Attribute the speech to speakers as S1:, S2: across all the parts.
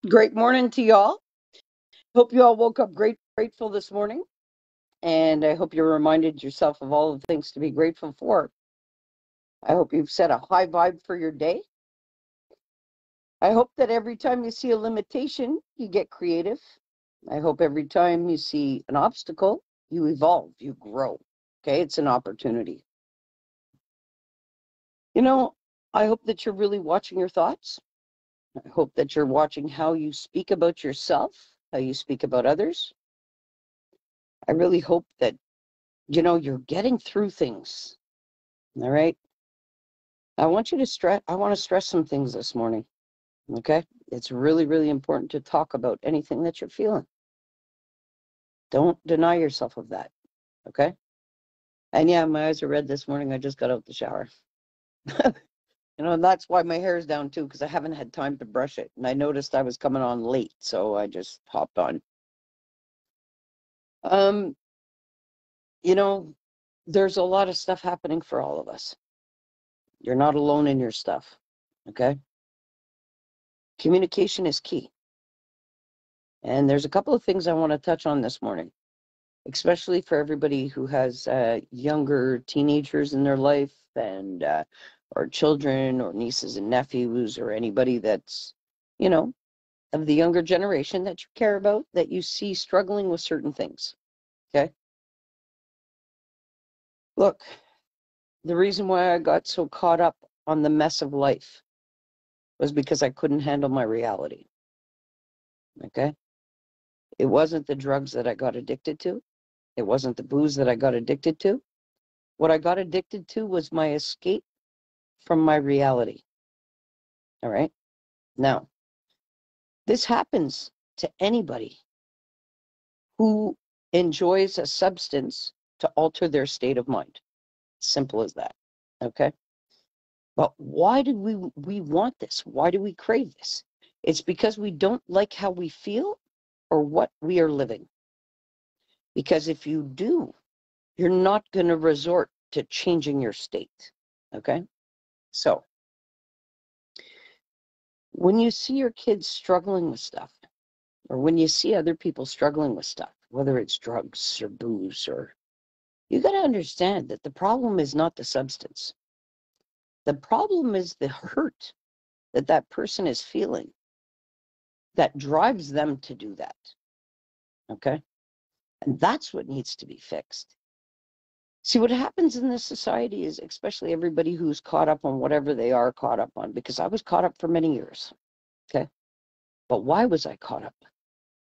S1: Great morning to y'all. Hope you all woke up grateful this morning. And I hope you reminded yourself of all the things to be grateful for. I hope you've set a high vibe for your day. I hope that every time you see a limitation, you get creative. I hope every time you see an obstacle, you evolve, you grow. Okay, it's an opportunity. You know, I hope that you're really watching your thoughts. I hope that you're watching how you speak about yourself, how you speak about others. I really hope that you're getting through things. All right. I want to stress some things this morning. Okay. It's really, really important to talk about anything that you're feeling. Don't deny yourself of that. Okay. And yeah, my eyes are red this morning. I just got out the shower. And that's why my hair's down too, because I haven't had time to brush it. And I noticed I was coming on late, so I just hopped on. Um, you know, there's a lot of stuff happening for all of us. You're not alone in your stuff. Okay. Communication is key. And there's a couple of things I want to touch on this morning, especially for everybody who has younger teenagers in their life and or children or nieces and nephews or anybody that's, you know, of the younger generation that you care about, that you see struggling with certain things. Okay. Look, the reason why I got so caught up on the mess of life was because I couldn't handle my reality. Okay. It wasn't the drugs that I got addicted to. It wasn't the booze that I got addicted to. What I got addicted to was my escape from my reality. All right. Now, this happens to anybody who enjoys a substance to alter their state of mind. Simple as that. Okay. But why do we want this? Why do we crave this? It's because we don't like how we feel or what we are living. Because if you do, you're not going to resort to changing your state. Okay. So when you see your kids struggling with stuff, or when you see other people struggling with stuff, whether it's drugs or booze, or you got to understand that the problem is not the substance. The problem is the hurt that that person is feeling that drives them to do that. Okay. And that's what needs to be fixed. See, what happens in this society is, especially everybody who's caught up on whatever they are caught up on, because I was caught up for many years. Okay. But why was I caught up?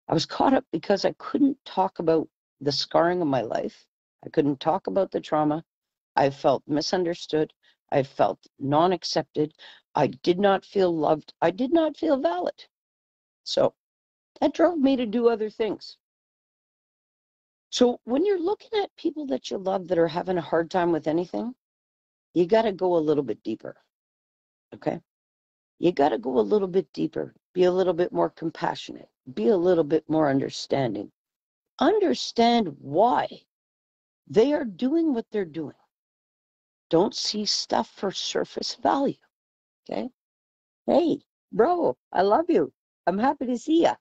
S1: I was caught up because I couldn't talk about the scarring of my life. I couldn't talk about the trauma. I felt misunderstood. I felt non-accepted. I did not feel loved. I did not feel valid. So that drove me to do other things. So when you're looking at people that you love that are having a hard time with anything, you got to go a little bit deeper. Okay. You got to go a little bit deeper, be a little bit more compassionate, be a little bit more understanding. Understand why they are doing what they're doing. Don't see stuff for surface value. Okay. Hey, bro, I love you. I'm happy to see you.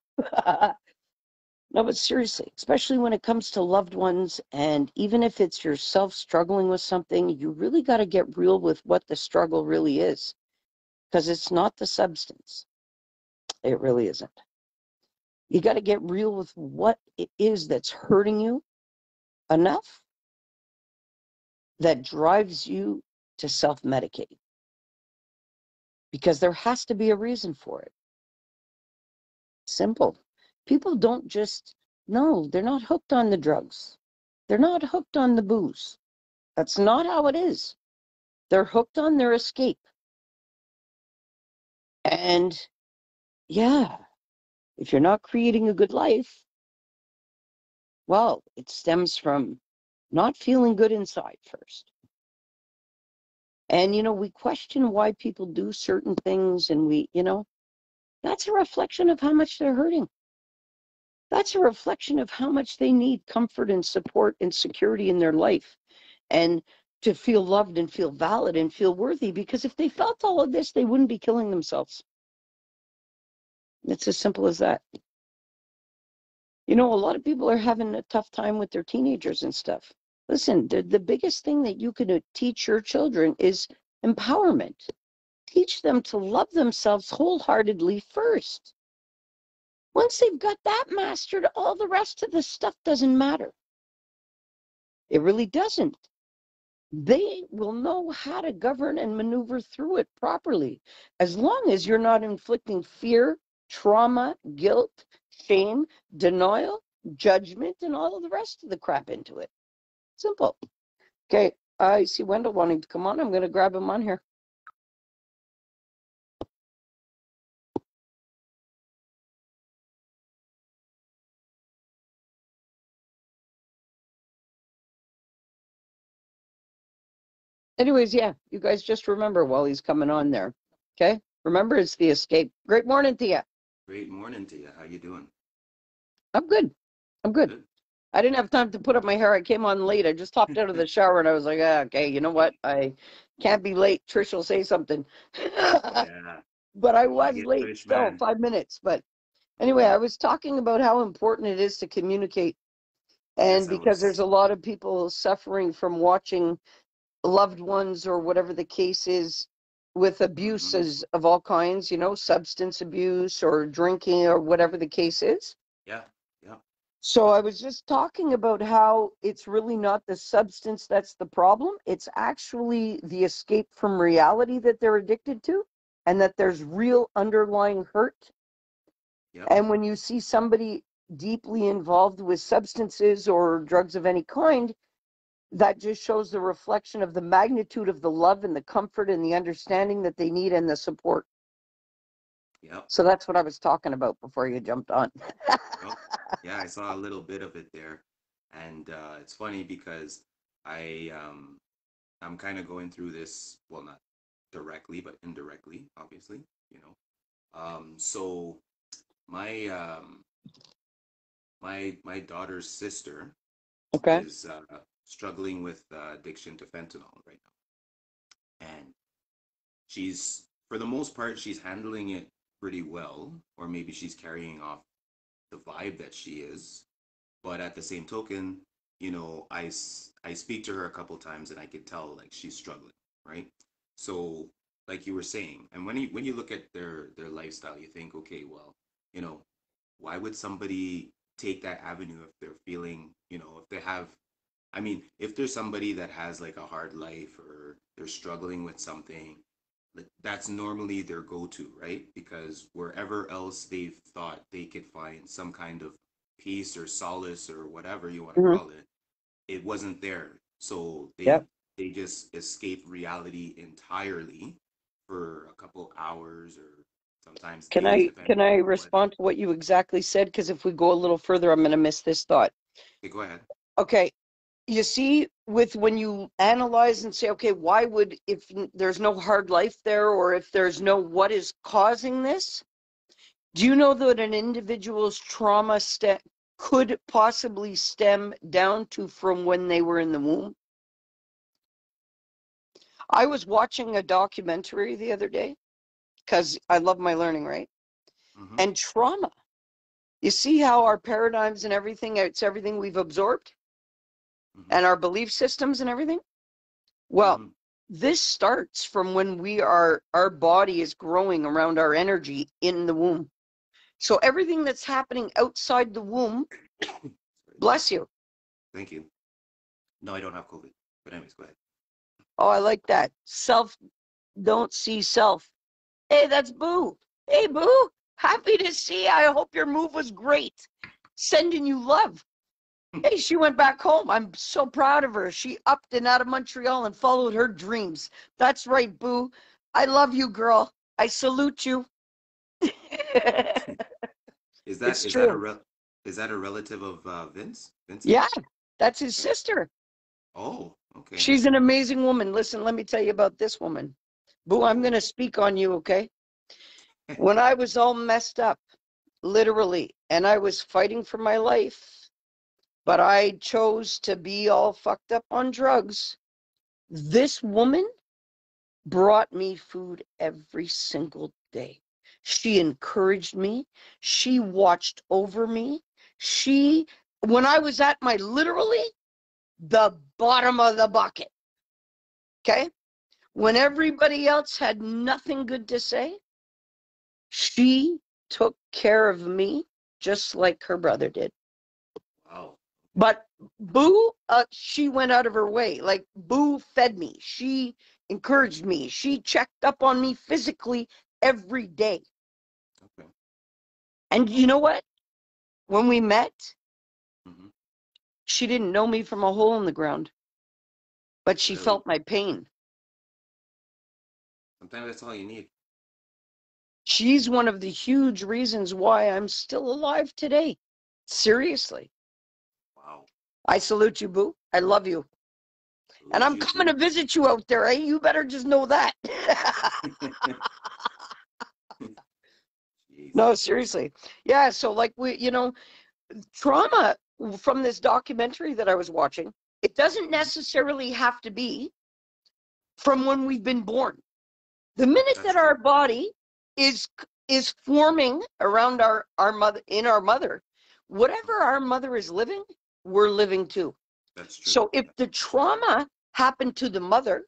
S1: No, but seriously, especially when it comes to loved ones, and even if it's yourself struggling with something, you really got to get real with what the struggle really is, because it's not the substance. It really isn't. You got to get real with what it is that's hurting you enough that drives you to self-medicate, because there has to be a reason for it. Simple. People don't just, no, they're not hooked on the drugs. They're not hooked on the booze. That's not how it is. They're hooked on their escape. And yeah, if you're not creating a good life, well, it stems from not feeling good inside first. And, we question why people do certain things, and that's a reflection of how much they're hurting. That's a reflection of how much they need comfort and support and security in their life, and to feel loved and feel valid and feel worthy, because if they felt all of this, they wouldn't be killing themselves. It's as simple as that. You know, a lot of people are having a tough time with their teenagers and stuff. Listen, the biggest thing that you can teach your children is empowerment. Teach them to love themselves wholeheartedly first. Once they've got that mastered, all the rest of the stuff doesn't matter. It really doesn't. They will know how to govern and maneuver through it properly, as long as you're not inflicting fear, trauma, guilt, shame, denial, judgment, and all of the rest of the crap into it. Simple. Okay, I see Wendell wanting to come on. I'm going to grab him on here. Anyways, yeah, you guys just remember while he's coming on there. Okay? Remember, it's the escape. Great morning to you.
S2: Great morning to you. How you doing?
S1: I'm good. I'm good.
S2: Good.
S1: I didn't have time to put up my hair. I came on late. I just hopped out of the shower and I was like, okay, you know what? I can't be late. Trish will say something.
S2: Yeah.
S1: But I
S2: Gotta
S1: was
S2: get
S1: late
S2: Trish,
S1: still,
S2: man.
S1: 5 minutes. But anyway, I was talking about how important it is to communicate. And
S2: Yes, I
S1: because there's
S2: was.
S1: a lot of people suffering from watching loved ones or whatever the case is with
S2: Mm-hmm.
S1: abuses of all kinds, you know, substance abuse or drinking or whatever the case is.
S2: Yeah. Yeah.
S1: So I was just talking about how it's really not the substance that's the problem. It's actually the escape from reality that they're addicted to, and that there's real underlying hurt.
S2: Yep.
S1: And when you see somebody deeply involved with substances or drugs of any kind, that just shows the reflection of the magnitude of the love and the comfort and the understanding that they need and the support.
S2: Yep.
S1: So that's what I was talking about before you jumped on.
S2: Yep. Yeah, I saw a little bit of it there. And it's funny because I'm kind of going through this, well, not directly, but indirectly, obviously, you know. So my my daughter's sister
S1: Okay.
S2: is struggling with addiction to fentanyl right now. And she's, for the most part, she's handling it pretty well, or maybe she's carrying off the vibe that she is. But at the same token, I speak to her a couple times and I could tell like she's struggling, right? So like you were saying, and when you look at their lifestyle, you think, okay, well, you know, why would somebody take that avenue if they're feeling, if they have, I mean, if there's somebody that has like a hard life or they're struggling with something, like that's normally their go-to, right? Because wherever else they've thought they could find some kind of peace or solace or whatever you want to
S1: Mm-hmm.
S2: call it, it wasn't there. So
S1: Yep.
S2: they just escape reality entirely for a couple hours or sometimes
S1: Can
S2: days,
S1: I
S2: depending
S1: can I
S2: on what.
S1: respond to what you exactly said? Because if we go a little further, I'm going to miss this thought.
S2: Okay, go ahead.
S1: Okay, you see, with when you analyze and say, okay, why would, if there's no hard life there, or if there's no what is causing this, do you know that an individual's trauma could possibly stem down to from when they were in the womb? I was watching a documentary the other day because I love my learning, right?
S2: Mm-hmm.
S1: And trauma. You see how our paradigms and everything, it's everything we've absorbed
S2: Mm-hmm.
S1: and our belief systems and everything. Well,
S2: Mm-hmm.
S1: this starts from when our body is growing around our energy in the womb. So everything that's happening outside the womb,
S2: Sorry.
S1: bless you.
S2: Thank you. No, I don't have COVID. But anyways, go ahead.
S1: Oh, I like that. Self, don't see self. Hey, that's Boo. Hey, Boo. Happy to see you. I hope your move was great. Sending you love. Hey, she went back home. I'm so proud of her. She upped and out of Montreal and followed her dreams. That's right, Boo. I love you, girl. I salute you.
S2: Is that
S1: It's
S2: is that a
S1: true.
S2: rel is that a relative of Vincent?
S1: Yeah, that's his sister.
S2: Oh, okay.
S1: She's an amazing woman. Listen, let me tell you about this woman. Boo, I'm going
S2: Oh.
S1: to speak on you, okay? When I was all messed up, literally, and I was fighting for my life, but I chose to be all fucked up on drugs, this woman brought me food every single day. She encouraged me. She watched over me. When I was at my literally the bottom of the bucket, okay? When everybody else had nothing good to say, she took care of me just like her brother did.
S2: Wow.
S1: But Boo, she went out of her way. Like, Boo fed me. She encouraged me. She checked up on me physically every day.
S2: Okay.
S1: And you know what? When we met,
S2: Mm-hmm.
S1: she didn't know me from a hole in the ground, but she
S2: Really?
S1: felt my pain.
S2: Sometimes that's all you need.
S1: She's one of the huge reasons why I'm still alive today. Seriously.
S2: Wow.
S1: I salute you, Boo. I love you. And
S2: Salute
S1: I'm
S2: you
S1: coming to
S2: too.
S1: visit you out there, eh? You better just know that.
S2: Jeez.
S1: No, seriously. Yeah, so like trauma from this documentary that I was watching, it doesn't
S2: Mhm.
S1: necessarily have to be from when we've been born. The minute
S2: That's
S1: that our
S2: true.
S1: body is forming around our mother, in our mother, whatever our mother is living, we're living too.
S2: That's true.
S1: So if the trauma happened to the mother,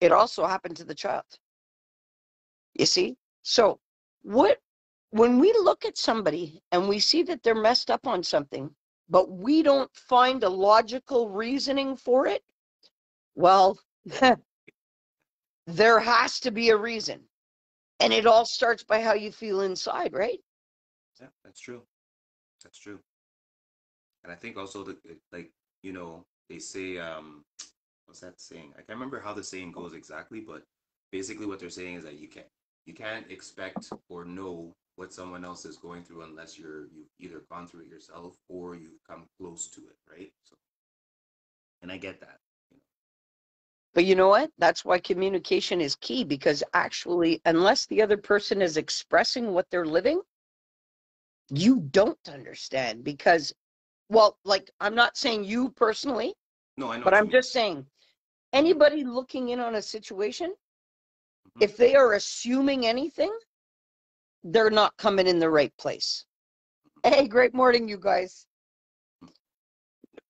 S1: it also happened to the child. You see? So what when we look at somebody and we see that they're messed up on something, but we don't find a logical reasoning for it, well, there has to be a reason. And it all starts by how you feel inside, right?
S2: Yeah, that's true. That's true. And I think also that like, they say what's that saying? I can't remember how the saying goes exactly, but basically what they're saying is that you can't expect or know what someone else is going through unless you've either gone through it yourself or you've come close to it, right? So, and I get that.
S1: But you know what? That's why communication is key, because actually, unless the other person is expressing what they're living, you don't understand. Because, well, like, I'm not saying you personally,
S2: No, I know
S1: but
S2: what you
S1: I'm
S2: mean.
S1: just saying
S2: Hmm.
S1: anybody looking in on a situation,
S2: Hmm.
S1: if they are assuming anything, they're not coming in the right place. Hey, great morning, you guys.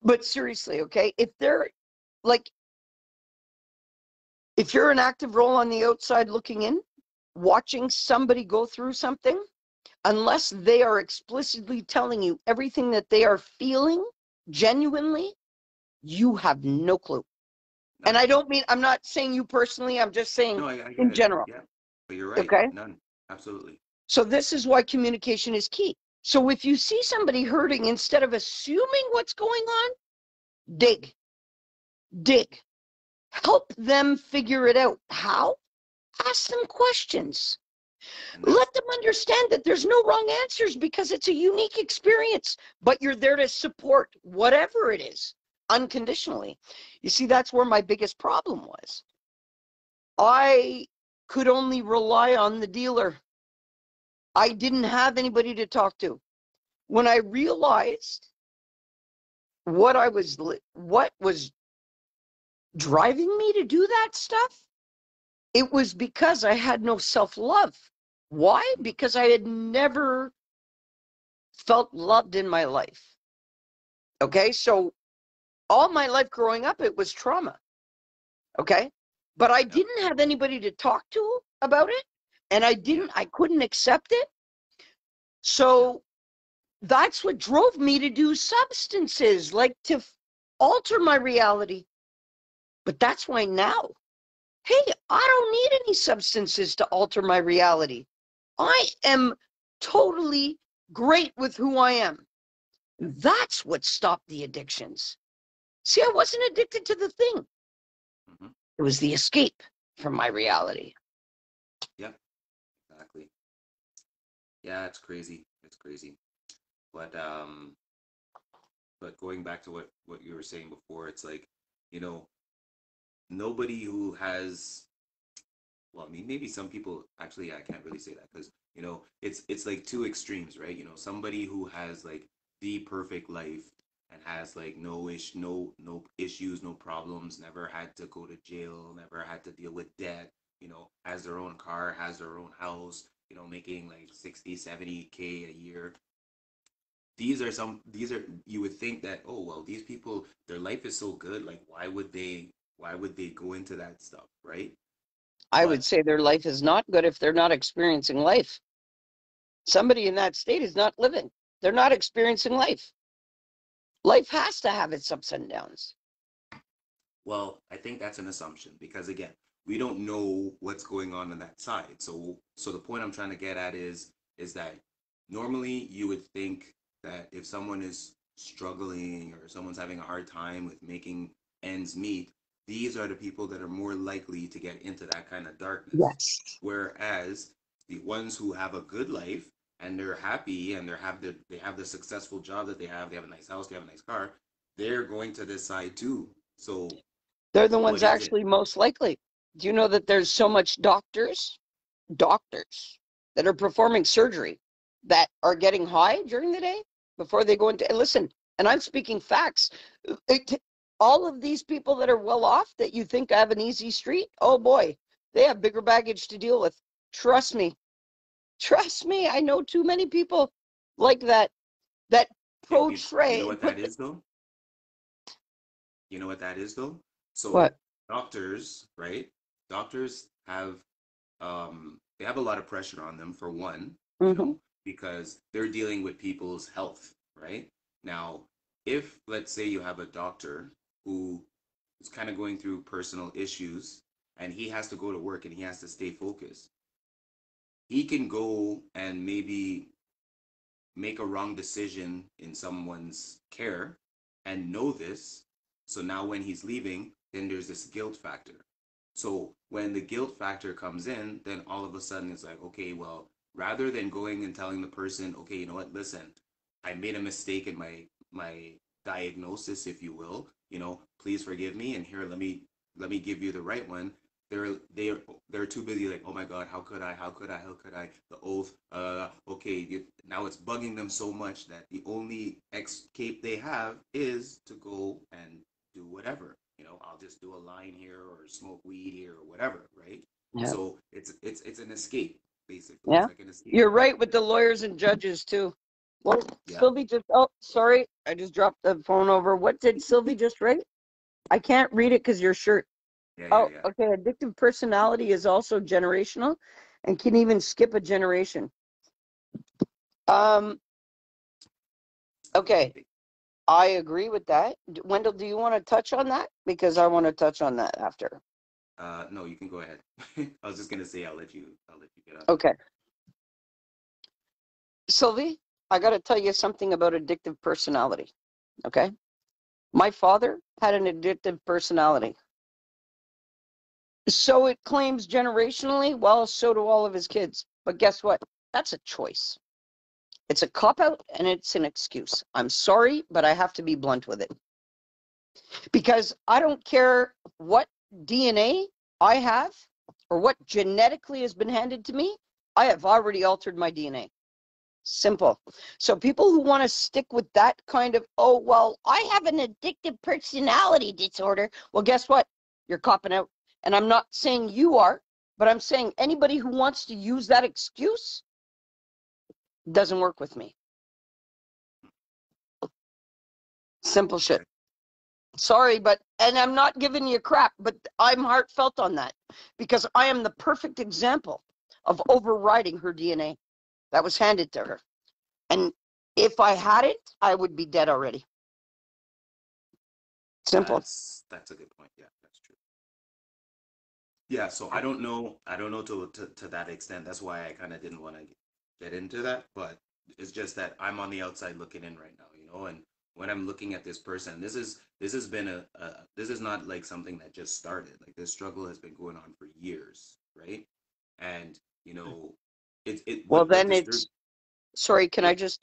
S1: But seriously, okay, if they're like, if you're an active role on the outside looking in, watching somebody go through something, unless they are explicitly telling you everything that they are feeling genuinely, you have no clue. And
S2: None.
S1: I'm not saying you personally, I'm just saying
S2: No, I get
S1: in
S2: it.
S1: general.
S2: Yeah, but you're right.
S1: Okay.
S2: None. Absolutely.
S1: So this is why communication is key. So if you see somebody hurting, instead of assuming what's going on, dig, dig, help them figure it out. How? Ask them questions.
S2: And that's
S1: Let them understand that there's no wrong answers, because it's a unique experience, but you're there to support whatever it is unconditionally. You see, that's where my biggest problem was. I could only rely on the dealer. I didn't have anybody to talk to. When I realized what was driving me to do that stuff, it was because I had no self-love. Why? Because I had never felt loved in my life. Okay, so all my life growing up, it was trauma. Okay, but I
S2: yep.
S1: didn't have anybody to talk to about it, and
S2: Yeah.
S1: I couldn't accept it.
S2: Yeah.
S1: So that's what drove me to do substances, like to alter my reality. But that's why now, hey, I don't need any substances to alter my reality. I am totally great with who I am. That's what stopped the addictions. See, I wasn't addicted to the thing.
S2: Hmm.
S1: It was the escape from my reality.
S2: Yep. Exactly. Yeah, it's crazy. It's crazy. But going back to what you were saying before, it's like, you know, nobody who has, well, I mean, maybe some people actually, I can't really say that because, it's like two extremes, right? Somebody who has like the perfect life and has like no issues, no problems, never had to go to jail, never had to deal with debt, has their own car, has their own house, making like 60, 70K a year. These are you would think that, oh well, these people, their life is so good, like why would they go into that stuff, right?
S1: I would
S2: But
S1: say their life is not good if they're not experiencing life. Somebody in that state is not living. They're not experiencing life. Life has to have its ups and downs.
S2: well, I think that's an assumption because again, we don't know what's going on that side. So the point I'm trying to get at is that normally you would think that if someone is struggling or someone's having a hard time with making ends meet, these are the people that are more likely to get into that kind of darkness.
S1: Yes.
S2: Whereas the ones who have a good life and they're happy and they have the successful job that they have a nice house, they have a nice car, they're going to this side too. So
S1: They're the ones
S2: what is it?
S1: actually most likely. Do you know that there's so much doctors that are performing surgery that are getting high during the day before they go into, and listen, and I'm speaking facts. All of these people that are well off that you think have an easy street, oh boy, they have bigger baggage to deal with. Trust me. Trust me. I know too many people like that
S2: You know
S1: portray,
S2: what that is though? You know what that is though? So
S1: what?
S2: doctors, right? Doctors have they have a lot of pressure on them for one,
S1: Hmm.
S2: because they're dealing with people's health, right? Now, if let's say you have a doctor who is kind of going through personal issues and he has to go to work and he has to stay focused, he can go and maybe make a wrong decision in someone's care and know this. So now when he's leaving, then there's this guilt factor. So when the guilt factor comes in, then all of a sudden it's like, okay, well, rather than going and telling the person, okay, you know what, listen, I made a mistake in my diagnosis, if you will, please forgive me, and here let me give you the right one. They're too busy, like, oh my god, how could I, the oath, okay, now it's bugging them so much that the only escape they have is to go and do whatever. I'll just do a line here or smoke weed here or whatever, right?
S1: Yeah.
S2: So it's an escape, basically. It's
S1: Yeah.
S2: like an escape
S1: You're
S2: for them.
S1: right with the lawyers and judges too. Well,
S2: Yeah,
S1: Sylvie just, oh, sorry, I just dropped the phone over. What did Sylvie just write? I can't read it because your shirt.
S2: yeah, yeah,
S1: Oh,
S2: yeah.
S1: okay. Addictive personality is also generational and can even skip a generation. Um, okay. I agree with that. Wendell, do you want to touch on that? Because I want to touch on that after.
S2: No, you can go ahead. I was just gonna say I'll let you get on it.
S1: Okay. Sylvie, I got to tell you something about addictive personality. Okay. My father had an addictive personality. So it claims generationally, well, so do all of his kids. But guess what? That's a choice. It's a cop out and it's an excuse. I'm sorry, but I have to be blunt with it. Because I don't care what DNA I have or what genetically has been handed to me, I have already altered my DNA. Simple. So people who want to stick with that kind of, oh, well, I have an addictive personality disorder. Well, guess what? You're copping out. And I'm not saying you are, but I'm saying anybody who wants to use that excuse doesn't work with me. Simple shit.
S2: Okay.
S1: Sorry, and I'm not giving you crap, but I'm heartfelt on that because I am the perfect example of overriding her DNA that was handed to her. And if I had it, I would be dead already. Simple.
S2: That's a good point. Yeah, that's true. Yeah, so I don't know to that extent. That's why I kind of didn't want to get into that, but it's just that I'm on the outside looking in right now, and when I'm looking at this person, this has been this is not like something that just started. Like this struggle has been going on for years, right? And you know, it
S1: Well,
S2: what
S1: then
S2: disturbs
S1: it's, sorry, can I
S2: what
S1: just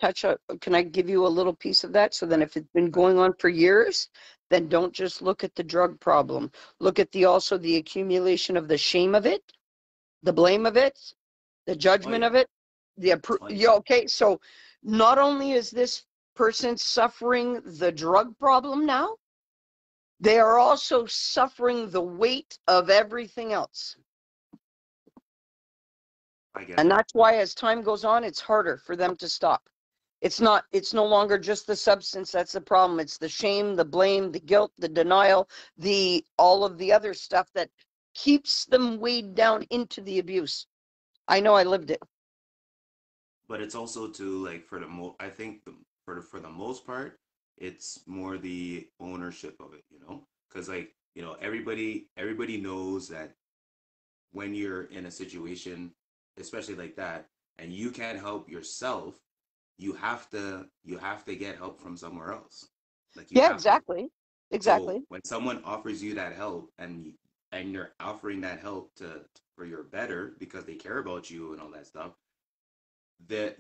S1: can I give you a little piece of that? So
S2: go
S1: then
S2: ahead,
S1: if it's been
S2: go ahead.
S1: going on for years, then don't just look at the drug problem. Look at also the accumulation of the shame of it, the blame of it, the
S2: Oh
S1: judgment
S2: yeah,
S1: of it, yeah,
S2: 100%.
S1: okay. So not only is this person suffering the drug problem now, they are also suffering the weight of everything else.
S2: I get
S1: And
S2: that.
S1: that's why as time goes on, it's harder for them to stop. It's no longer just the substance that's the problem. It's the shame, the blame, the guilt, the denial, the all of the other stuff that keeps them weighed down into the abuse. I know I lived it.
S2: But it's also to like for the I think for the most part, it's more the ownership of it, you know, because like you know everybody knows that when you're in a situation, especially like that, and you can't help yourself, you have to get help from somewhere else. Like you
S1: Yeah,
S2: have to.
S1: exactly.
S2: So
S1: Exactly.
S2: when someone offers you that help and you're offering that help to for your better because they care about you and all that stuff, that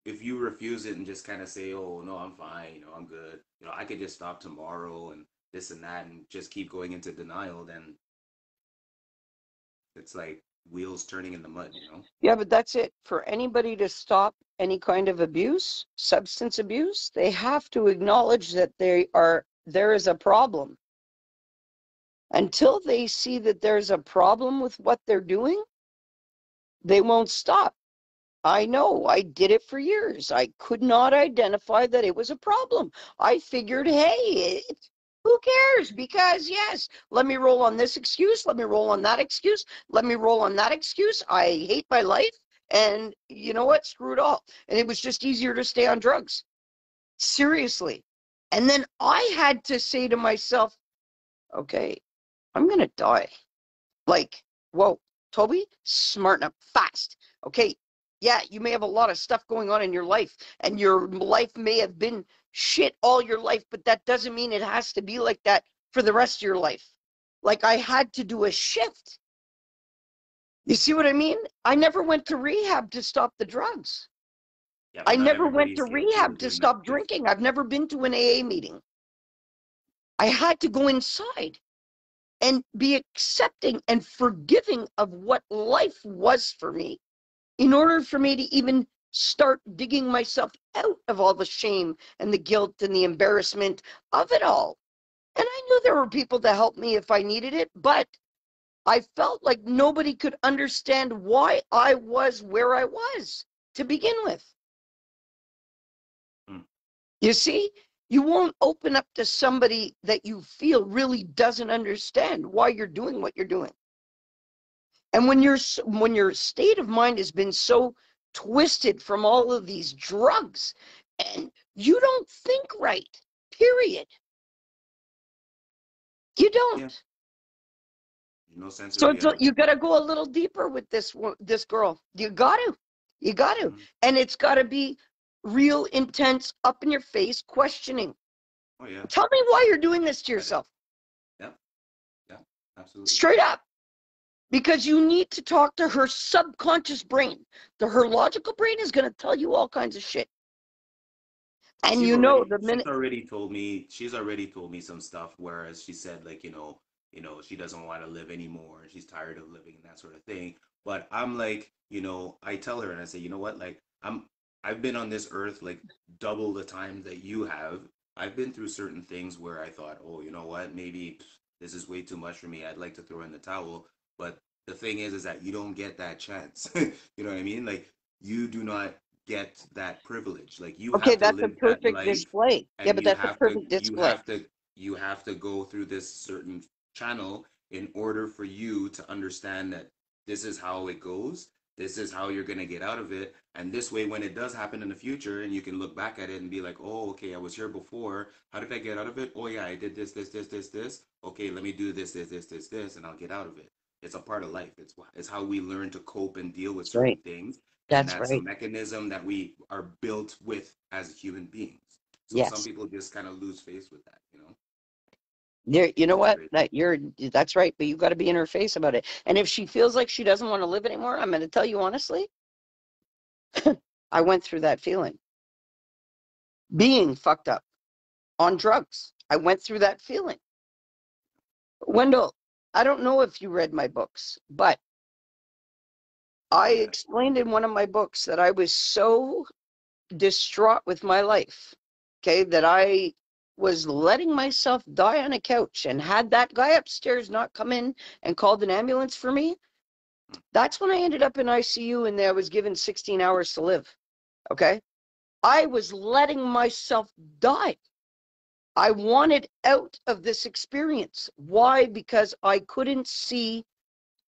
S2: if you refuse it and just kind of say, "Oh no, I'm fine," you know, I'm good, you know, I could just stop tomorrow and this and that and just keep going into denial, then it's like wheels turning in the mud, you know?
S1: Yeah, but that's it. For anybody to stop any kind of abuse, substance abuse, they have to acknowledge that there is a problem. Until they see that there's a problem with what they're doing, they won't stop. I know, I did it for years. I could not identify that it was a problem. I figured, hey, who cares? Because, yes, let me roll on this excuse. Let me roll on that excuse. Let me roll on that excuse. I hate my life. And you know what? Screw it all. And it was just easier to stay on drugs. Seriously. And then I had to say to myself, okay, I'm going to die. Like, whoa, Toby, smarten up fast. Okay, yeah, you may have a lot of stuff going on in your life, and your life may have been shit all your life, but that doesn't mean it has to be like that for the rest of your life. Like, I had to do a shift. You see what I mean? I never went to rehab to stop the drugs.
S2: Yeah,
S1: I
S2: but not
S1: never
S2: everybody
S1: went
S2: is
S1: to
S2: capable
S1: rehab
S2: of
S1: to
S2: doing that
S1: stop
S2: shift.
S1: drinking. I've never been to an AA meeting. I had to go inside and be accepting and forgiving of what life was for me in order for me to even start digging myself out of all the shame and the guilt and the embarrassment of it all. And I knew there were people to help me if I needed it, but I felt like nobody could understand why I was where I was to begin with.
S2: Hmm.
S1: You see, you won't open up to somebody that you feel really doesn't understand why you're doing what you're doing. And when your state of mind has been so twisted from all of these drugs and you don't think right, period. You
S2: Yeah,
S1: don't.
S2: no sense of
S1: So
S2: reality.
S1: you got to go a little deeper with this girl. You got to,
S2: Hmm.
S1: and it's got to be real intense, up in your face questioning.
S2: Oh yeah,
S1: Tell me why you're doing this to
S2: got it.
S1: yourself,
S2: Yep, yeah, absolutely.
S1: straight up. Because you need to talk to her subconscious brain. Her logical brain is going to tell you all kinds of shit.
S2: Well,
S1: And you know, the
S2: she's
S1: minute,
S2: already told me some stuff. Whereas she said like she doesn't want to live anymore and she's tired of living and that sort of thing. But I'm like I tell her and I say what, like I've been on this earth like double the time that you have. I've been through certain things where I thought, oh, you know what, maybe this is way too much for me. I'd like to throw in the towel. But the thing is that you don't get that chance. You know what I mean? Like you do not get that privilege. Like you
S1: okay,
S2: have to
S1: that's a
S2: live that
S1: perfect
S2: life
S1: display. Yeah,
S2: and
S1: but that's a perfect display.
S2: you have to go through this certain channel in order for you to understand that this is how it goes. This is how you're going to get out of it. And this way, when it does happen in the future and you can look back at it and be like, oh, okay, I was here before. How did I get out of it? Oh, yeah, I did this. Okay, let me do this, and I'll get out of it. It's a part of life. It's how we learn to cope and deal with
S1: That's right.
S2: certain things, and
S1: That's
S2: that's a
S1: right.
S2: mechanism that we are built with as human beings. So some
S1: Yes.
S2: people just kind of lose face with that.
S1: You know
S2: Which is
S1: what?
S2: crazy.
S1: That's right, but you got to be in her face about it. And if she feels like she doesn't want to live anymore, I'm going to tell you honestly, I went through that feeling. Being fucked up on drugs. I went through that feeling. Wendell, I don't know if you read my books, but I
S2: Not yet.
S1: explained in one of my books that I was so distraught with my life, okay, that I was letting myself die on a couch. And had that guy upstairs not come in and called an ambulance for me, That's when I ended up in ICU and I was given 16 hours to live. Okay. I was letting myself die. I wanted out of this experience. Why? Because I couldn't see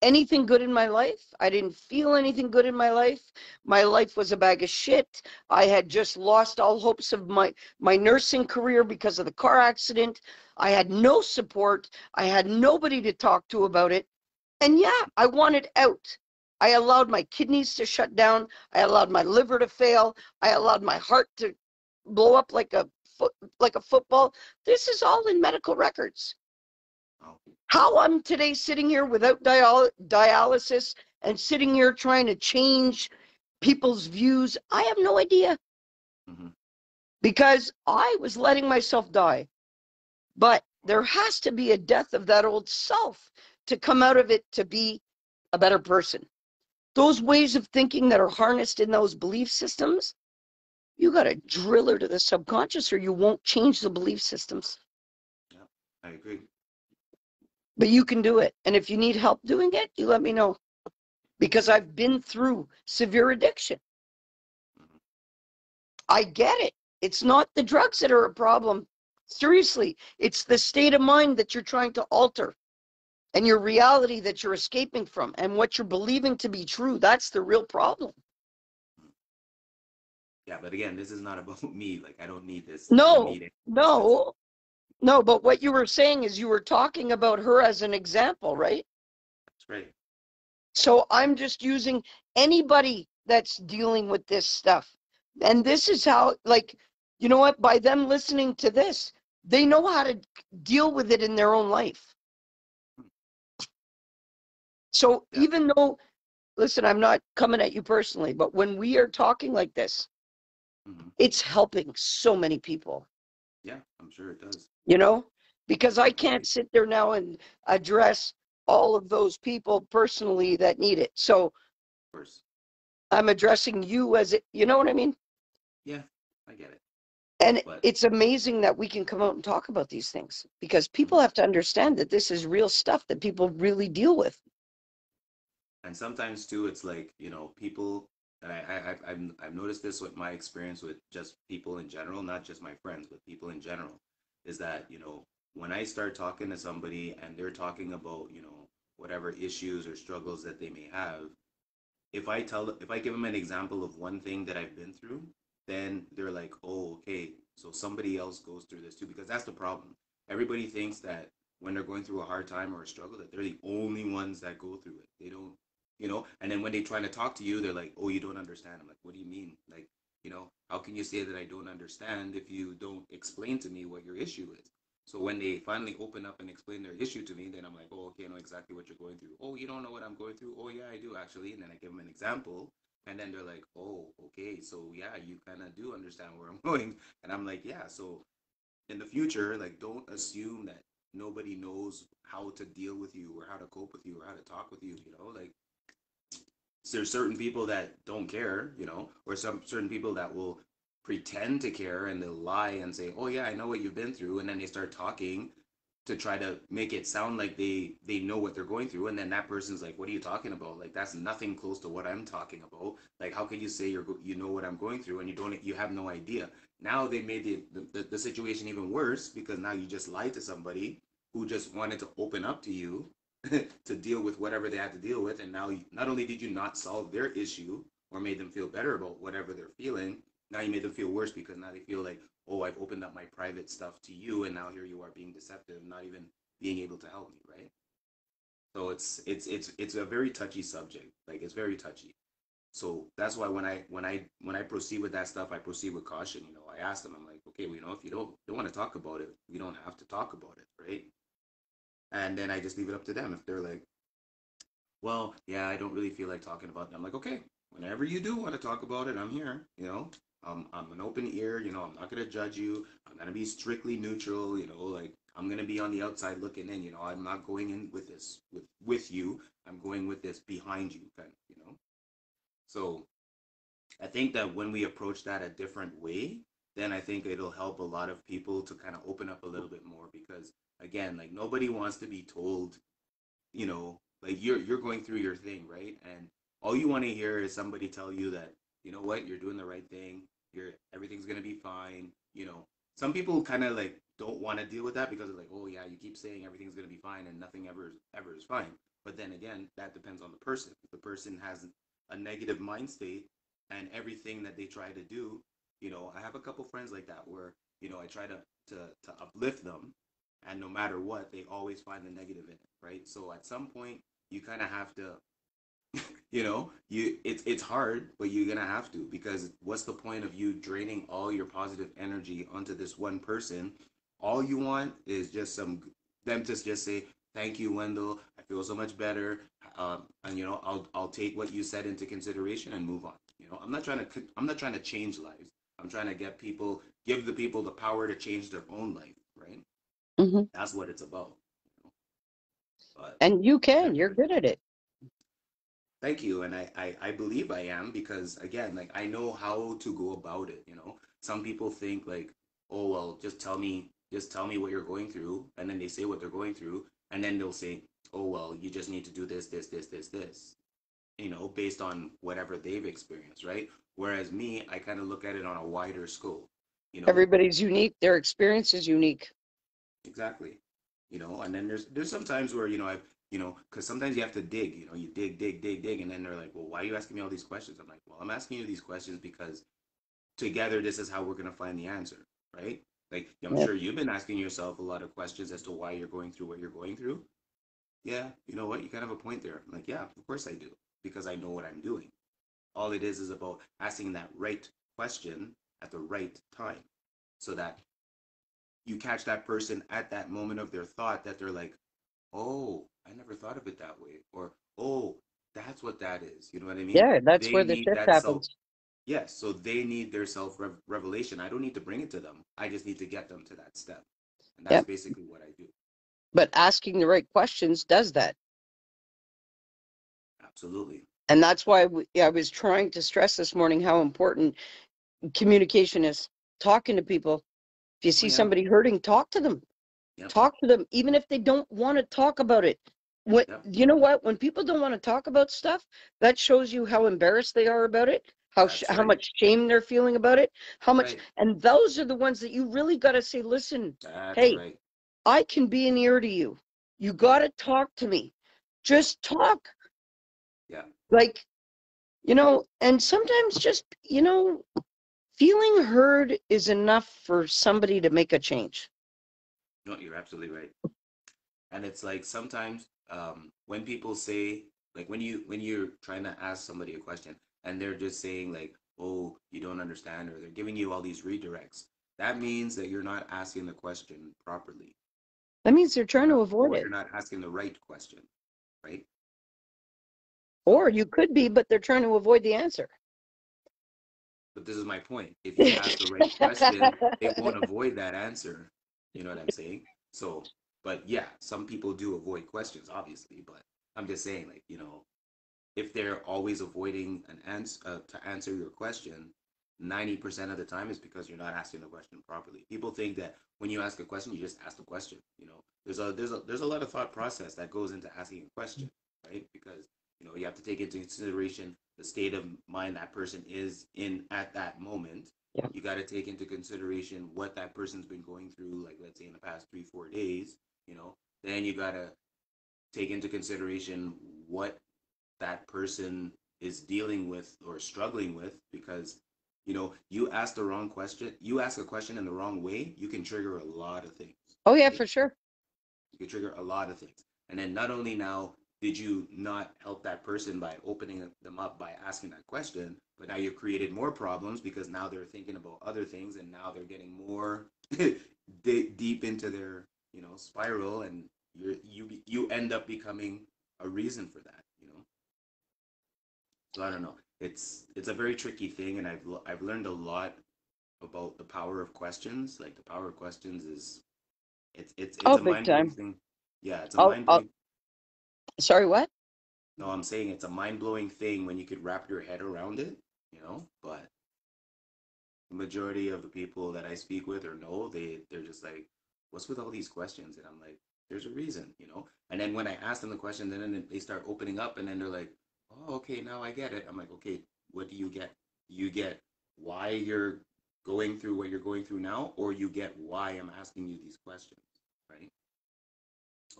S1: anything good in my life. I didn't feel anything good in my life. My life was a bag of shit. I had just lost all hopes of my nursing career because of the car accident. I had no support. I had nobody to talk to about it. And yeah, I wanted out. I allowed my kidneys to shut down. I allowed my liver to fail. I allowed my heart to blow up like a football. This is all in medical records.
S2: Oh.
S1: How I'm today sitting here without dialysis and sitting here trying to change people's views, I have no idea,
S2: Mm-hmm.
S1: because I was letting myself die. But there has to be a death of that old self to come out of it to be a better person. Those ways of thinking that are harnessed in those belief systems, you got to drill her to the subconscious or you won't change the belief systems.
S2: Yeah, I agree.
S1: But you can do it. And if you need help doing it, you let me know. Because
S2: Okay.
S1: I've been through severe addiction.
S2: Mm-hmm.
S1: I get it. It's not the drugs that are a problem. Seriously, it's the state of mind that you're trying to alter and your reality that you're escaping from and what you're believing to be true. That's the real problem.
S2: Yeah, but again, this is not about me. Like, I don't need this. I don't
S1: No,
S2: need any of this. Because
S1: no, no. But what you were saying is you were talking about her as an example, right?
S2: that's right.
S1: So I'm just using anybody that's dealing with this stuff. And this is how, like, you know what? By them listening to this, they know how to deal with it in their own life. So
S2: Yeah.
S1: even though, listen, I'm not coming at you personally, but when we are talking like this,
S2: Mm-hmm.
S1: it's helping so many people,
S2: Yeah, I'm sure it does.
S1: you know, because I
S2: I
S1: can't
S2: agree.
S1: sit there now and address all of those people personally that need it. So
S2: Of course.
S1: I'm addressing you as it, you know what I mean?
S2: Yeah, I get it.
S1: And
S2: But
S1: it's amazing that we can come out and talk about these things because
S2: mhm.
S1: people have to understand that this is real stuff that people really deal with.
S2: And sometimes too, it's like, people, and I've noticed this with my experience with just people in general, not just my friends, but people in general, is that, when I start talking to somebody and they're talking about, whatever issues or struggles that they may have, if I give them an example of one thing that I've been through, then they're like, oh, okay, so somebody else goes through this too, because that's the problem. Everybody thinks that when they're going through a hard time or a struggle, that they're the only ones that go through it. They don't, and then when they try to talk to you, they're like, oh, you don't understand. I'm like, what do you mean? Like, how can you say that I don't understand if you don't explain to me what your issue is? So when they finally open up and explain their issue to me, then I'm like, oh, okay, I know exactly what you're going through. Oh, you don't know what I'm going through? Oh, yeah, I do actually. And then I give them an example. And then they're like, oh, okay, so yeah, you kind of do understand where I'm going. And I'm like, yeah, so in the future, like, don't assume that nobody knows how to deal with you or how to cope with you or how to talk with you, like there's certain people that don't care, or some certain people that will pretend to care and they'll lie and say, "Oh yeah, I know what you've been through," and then they start talking to try to make it sound like they know what they're going through, and then that person's like, "What are you talking about? Like that's nothing close to what I'm talking about. Like how can you say you know what I'm going through and you have no idea?" Now they made the situation even worse because now you just lied to somebody who just wanted to open up to you to deal with whatever they had to deal with. And now, not only did you not solve their issue or made them feel better about whatever they're feeling, now you made them feel worse because now they feel like, oh, I've opened up my private stuff to you, and now here you are being deceptive, not even being able to help me, right? So it's a very touchy subject. Like it's very touchy. So that's why when I proceed with that stuff, I proceed with caution. I ask them, I'm like, okay, well, if you don't want to talk about it, we don't have to talk about it, right? And then I just leave it up to them. If they're like, well, yeah, I don't really feel like talking about it. I'm like, okay, whenever you do want to talk about it, I'm here. I'm an open ear. I'm not gonna judge you. I'm gonna be strictly neutral. Like I'm gonna be on the outside looking in. I'm not going in with this with you. I'm going with this behind you, kind of. So I think that when we approach that a different way, then I think it'll help a lot of people to kind of open up a little bit more because again, like nobody wants to be told, you know, Like you're going through your thing, right? And all you want to hear is somebody tell you that, you know what, you're doing the right thing. You're everything's gonna be fine. You know, some people kind of like don't want to deal with that because they're like, oh yeah, you keep saying everything's gonna be fine and nothing ever is fine. But then again, that depends on the person. If the person has a negative mind state and everything that they try to do, you know, I have a couple friends like that where, you know, I try to uplift them, and no matter what, they always find the negative in it, right? So at some point, you kind of have to, you know, it's hard, but you're gonna have to, because what's the point of you draining all your positive energy onto this one person? All you want is just them to just say thank you, Wendell, I feel so much better, and you know, I'll take what you said into consideration and move on. You know, I'm not trying to change lives. I'm trying to give the people the power to change their own life, right?
S1: Hmm.
S2: That's what it's about. You know? But
S1: And you can. You're
S2: everybody,
S1: good at it.
S2: thank you, and I believe I am, because again, like I know how to go about it. You know, some people think like, oh well, just tell me what you're going through, and then they say what they're going through, and then they'll say, oh well, you just need to do this, you know, based on whatever they've experienced, right? Whereas me, I kind of look at it on a wider scope. You know,
S1: Everybody's unique. Their experience is unique.
S2: exactly. You know, and then there's some times where, you know, I've, you know, because sometimes you have to dig, you know, you dig, and then they're like, well, why are you asking me all these questions? I'm like, well, I'm asking you these questions because together this is how we're gonna find the answer, right? Like I'm
S1: Yep.
S2: sure you've been asking yourself a lot of questions as to why you're going through what you're going through. Yeah, you know what? You kind of have a point there. I'm like, yeah, of course I do, because I know what I'm doing. All it is about asking that right question at the right time, so that you catch that person at that moment of their thought that they're like, oh, I never thought of it that way, or oh, that's what that is. You know what I mean?
S1: Yeah, that's
S2: They
S1: where the
S2: need
S1: shift
S2: that self.
S1: happens.
S2: Yes, so they need their self revelation. I don't need to bring it to them. I just need to get them to that step, and that's
S1: Yep.
S2: basically what I do.
S1: But asking the right questions does that.
S2: Absolutely.
S1: And that's why I was trying to stress this morning how important communication is. Talking to people. If you
S2: Oh
S1: see
S2: yeah.
S1: somebody hurting, talk to them.
S2: Yep.
S1: Talk to them, even if they don't want to talk about it. What,
S2: Yep.
S1: you know what? When people don't want to talk about stuff, that shows you how embarrassed they are about it,
S2: That's
S1: how
S2: right.
S1: much shame they're feeling about it, how much,
S2: Right.
S1: and those are the ones that you really got to say, listen,
S2: That's
S1: hey,
S2: right.
S1: I can be an ear to you. You got
S2: Yep.
S1: to talk to me.
S2: Yep.
S1: Just talk.
S2: Yeah.
S1: Like, and sometimes just, feeling heard is enough for somebody to make a change.
S2: No, you're absolutely right. And it's like sometimes when people say, like when you're trying to ask somebody a question and they're just saying like, oh, you don't understand, or they're giving you all these redirects, that means that you're not asking the question properly.
S1: That means they're trying to avoid
S2: Or
S1: it.
S2: you're not asking the right question, right?
S1: Or
S2: So,
S1: you could be, but they're trying to avoid the answer.
S2: but this is my point. If you ask the right question, they won't avoid that answer. You know what I'm saying? So, but yeah, some people do avoid questions, obviously. But I'm just saying, like, you know, if they're always avoiding an answer to answer your question, 90% of the time is because you're not asking the question properly. People think that when you ask a question, you just ask the question. You know, there's a lot of thought process that goes into asking a question, right? Because you know you have to take into consideration the state of mind that person is in at that moment.
S1: Yeah.
S2: You got to take into consideration what that person's been going through, like let's say in the past 3 4 days. You know, then you got to take into consideration what that person is dealing with or struggling with, because you know you ask a question in the wrong way, you can trigger a lot of things,
S1: Oh, yeah,
S2: right?
S1: for sure.
S2: You can trigger a lot of things, and then not only now did you not help that person by opening them up by asking that question, but now you've created more problems because now they're thinking about other things, and now they're getting more deep into their, you know, spiral, and you end up becoming a reason for that, you know. So I don't know. It's a very tricky thing, and I've learned a lot about the power of questions. Like the power of questions is it's
S1: Oh,
S2: a
S1: big
S2: mind blowing
S1: time.
S2: thing. Yeah, it's a
S1: Oh,
S2: mind
S1: oh,
S2: blowing.
S1: sorry, what?
S2: No, I'm saying it's a mind blowing thing when you could wrap your head around it. You know, but the majority of the people that I speak with or know, they're just like, what's with all these questions? And I'm like, There's a reason, you know. And then when I ask them the question, then they start opening up, and then they're like, "Oh, okay, now I get it." I'm like, "Okay, what do you get? You get why you're going through what you're going through now, or you get why I'm asking you these questions, right?"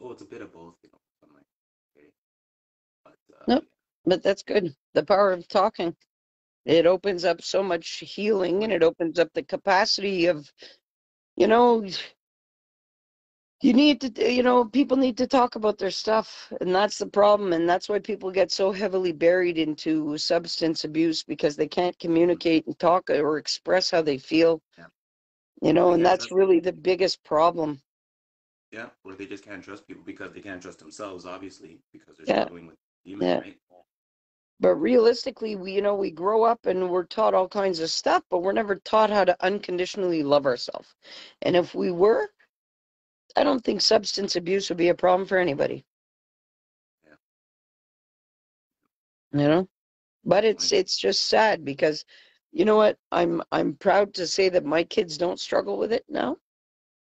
S2: Oh, it's a bit of both, you know. I'm like, okay, but
S1: No, but that's good. The power of talking. It opens up so much healing,
S2: oh
S1: and
S2: yeah,
S1: it opens up the capacity of, you know, you need to, people need to talk about their stuff. And that's the problem. And that's why people get so heavily buried into substance abuse, because they can't
S2: mm-hmm.
S1: communicate and talk or express how they feel,
S2: Yeah, or they
S1: and
S2: can't
S1: that's
S2: trust people.
S1: really the biggest problem.
S2: Yeah, or they just can't trust people because they can't trust themselves, obviously, because they're
S1: Yeah.
S2: struggling with the demon,
S1: Yeah.
S2: right?
S1: But realistically, we grow up and we're taught all kinds of stuff, but we're never taught how to unconditionally love ourselves. And if we were, I don't think substance abuse would be a problem for anybody,
S2: Yeah,
S1: you know? But
S2: I
S1: it's just sad because, you know what? I'm proud to say that my kids don't struggle with it now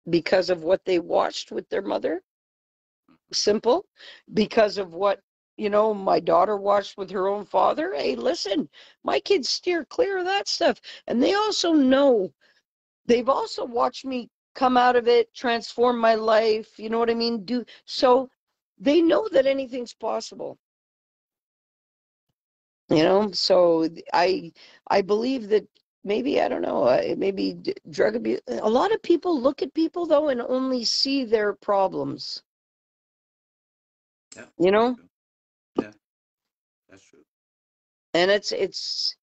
S1: because of what they watched with their mother.
S2: mm-hmm.
S1: Simple. Because of what, my daughter watched with her own father. Hey, listen, my kids steer clear of that stuff. And they also know, they've also watched me come out of it, transform my life, you know what I mean?
S2: Mm-hmm.
S1: So they know that anything's possible. So I believe that maybe, I don't know, maybe drug abuse, a lot of people look at people though and only see their problems,
S2: Yeah,
S1: you
S2: that's
S1: know
S2: true. Yeah, that's true.
S1: and it's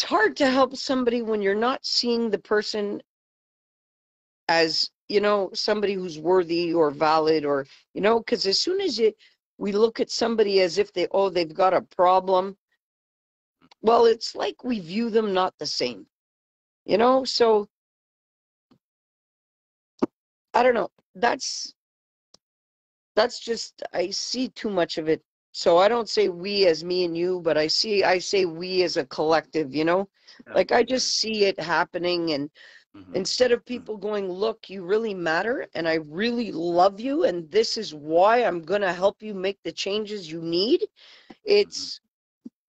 S1: hard to help somebody when you're not seeing the person as, somebody who's worthy or valid, or, because as soon as we look at somebody as if they've got a problem, well, it's like we view them not the same, so I don't know. That's just, I see too much of it. So I don't say we as me and you, but I say we as a collective,
S2: Yeah,
S1: like I
S2: yeah.
S1: just see it happening. And
S2: Mm-hmm.
S1: instead of
S2: Mm-hmm.
S1: people going, look, you really matter and I really love you and this is why I'm going to help you make the changes you need,
S2: Mm-hmm.
S1: it's,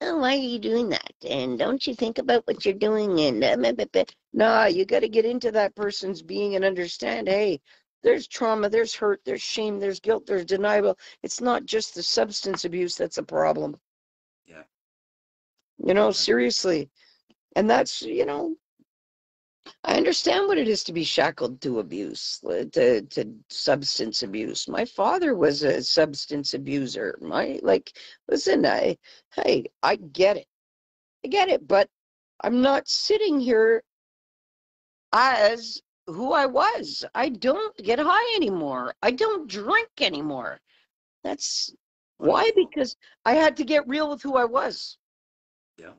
S1: oh, why are you doing that? And don't you think about what you're doing? And nah, you got to get into that person's being and understand, hey, there's trauma, there's hurt, there's shame, there's guilt, there's denial. It's not just the substance abuse that's a problem,
S2: Yeah, that's
S1: seriously. And that's, I understand what it is to be shackled to abuse, to substance abuse. My father was a substance abuser. Listen, hey, I get it. I get it, but I'm not sitting here as who I was. I don't get high anymore. I don't drink anymore. That's why,
S2: wonderful.
S1: because I had to get real with who I was.
S2: Yeah,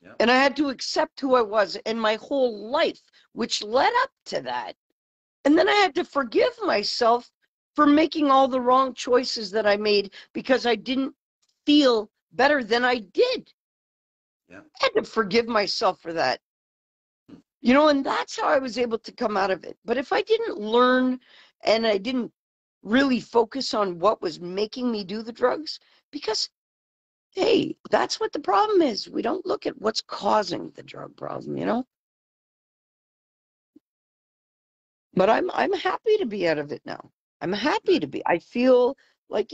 S2: yeah.
S1: And I had to accept who I was in my whole life, which led up to that. And then I had to forgive myself for making all the wrong choices that I made because I didn't feel better than I did.
S2: Yeah.
S1: I had to forgive myself for that. And that's how I was able to come out of it. But if I didn't learn and I didn't really focus on what was making me do the drugs, because, hey, that's what the problem is. We don't look at what's causing the drug problem. But I'm happy to be out of it now. I'm happy
S2: Good.
S1: to be. I feel like,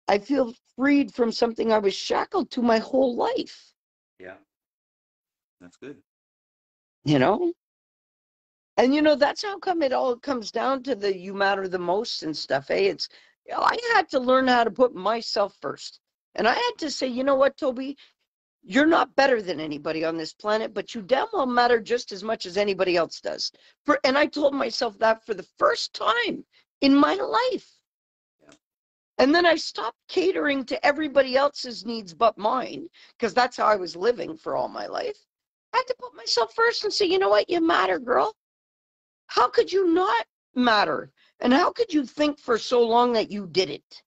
S1: I feel freed from something I was shackled to my whole life,
S2: Yeah, that's good.
S1: you know? And that's how come it all comes down to the you matter the most and stuff, eh? I had to learn how to put myself first. And I had to say, you know what, Toby, you're not better than anybody on this planet, but you damn well matter just as much as anybody else does. And I told myself that for the first time in my life.
S2: Yeah.
S1: And then I stopped catering to everybody else's needs but mine, because that's how I was living for all my life. I had to put myself first and say, you know what, you matter, girl. How could you not matter? And how could you think for so long that you didn't?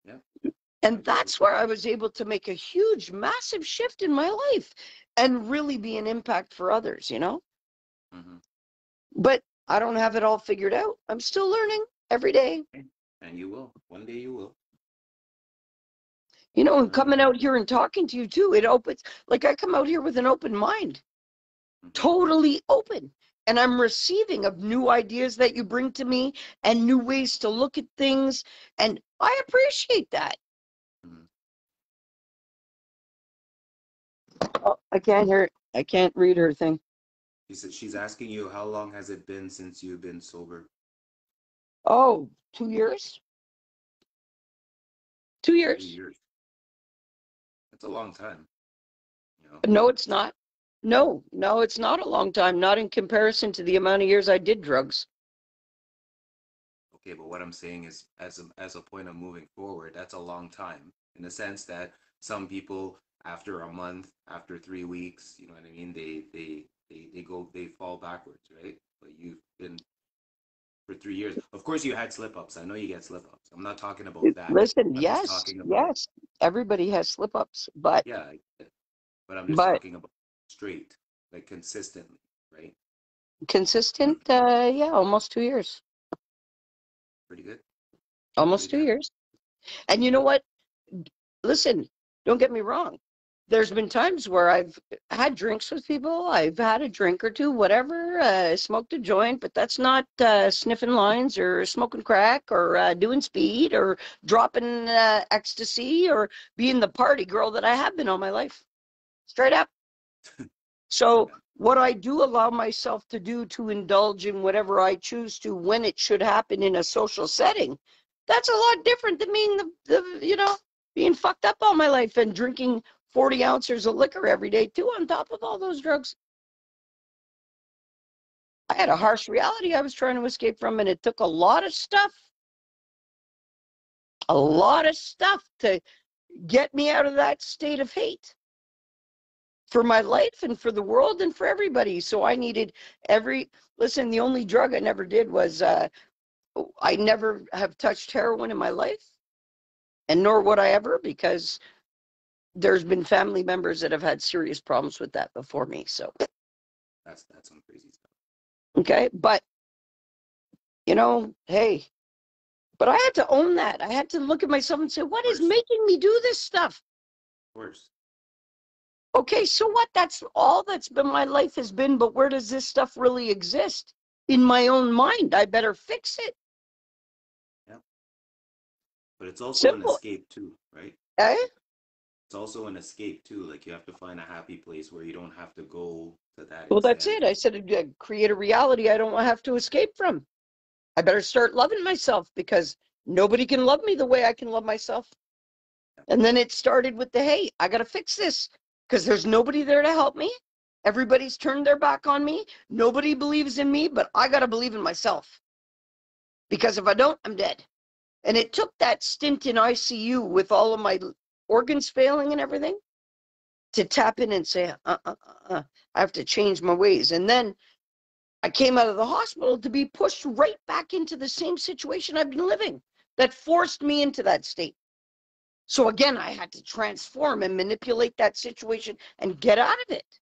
S2: Yeah. I
S1: And
S2: totally.
S1: that's where I was able to make a huge, massive shift in my life and really be an impact for others.
S2: Mm-hmm.
S1: But I don't have it all figured out. I'm still learning every day.
S2: And you will. One day you will.
S1: You know, and
S2: Learn
S1: coming
S2: every
S1: out
S2: day.
S1: here and talking to you too, it opens, like I come out here with an open mind,
S2: Mm-hmm.
S1: totally open. And I'm receiving of new ideas that you bring to me and new ways to look at things. And I appreciate that.
S2: Mm-hmm.
S1: Oh, I can't hear it. I can't read her thing.
S2: She said she's asking you how long has it been since you've been sober?
S1: Oh, 2 years?
S2: 2
S1: 2 years.
S2: years. That's a long time, you know.
S1: No, it's not. No, no, it's not a long time. Not in comparison to the amount of years I did drugs.
S2: Okay, but what I'm saying is, as a point of moving forward, that's a long time in the sense that some people, after a month, after 3 weeks, you know what I mean, they fall backwards, right? But you've been for 3 years. Of course, you had slip ups. I know you get slip ups. I'm not talking about that.
S1: Listen,
S2: I'm just
S1: yes,
S2: talking about,
S1: yes. Everybody has slip ups, but
S2: yeah, but I'm just
S1: but
S2: talking about straight, like consistently, right?
S1: consistent, yeah, almost 2 years.
S2: Pretty good.
S1: Almost
S2: Pretty
S1: two
S2: damn.
S1: years. And you know what? Listen, don't get me wrong. There's been times where I've had drinks with people. I've had a drink or two, whatever, smoked a joint, but that's not sniffing lines or smoking crack or doing speed or dropping ecstasy or being the party girl that I have been all my life. Straight up. So,
S2: Amen.
S1: what I do allow myself to do to indulge in whatever I choose to when it should happen in a social setting, that's a lot different than being being fucked up all my life and drinking 40 ounces of liquor every day, too, on top of all those drugs. I had a harsh reality I was trying to escape from, and it took a lot of stuff to get me out of that state of hate for my life and for the world and for everybody. So I needed listen, the only drug I never did was, I never have touched heroin in my life, and nor would I ever, because there's been family members that have had serious problems with that before me. So,
S2: That's some crazy stuff.
S1: okay. But, hey, but I had to own that. I had to look at myself and say,
S2: Of
S1: what is
S2: course,
S1: making me do this stuff?
S2: of course.
S1: Okay, so what? That's all that's been my life has been, but where does this stuff really exist? In my own mind. I better fix it.
S2: Yeah. But it's also an
S1: Simple.
S2: escape too, right?
S1: Eh?
S2: It's also an escape too. Like you have to find a happy place where you don't have to go to that
S1: Well, that's
S2: extent.
S1: it. I said, create a reality I don't have to escape from. I better start loving myself because nobody can love me the way I can love myself. And then it started with hey, I got to fix this because there's nobody there to help me. Everybody's turned their back on me. Nobody believes in me, but I got to believe in myself because if I don't, I'm dead. And it took that stint in ICU with all of my organs failing and everything to tap in and say, I have to change my ways. And then I came out of the hospital to be pushed right back into the same situation I've been living that forced me into that state. So again, I had to transform and manipulate that situation and get out of it.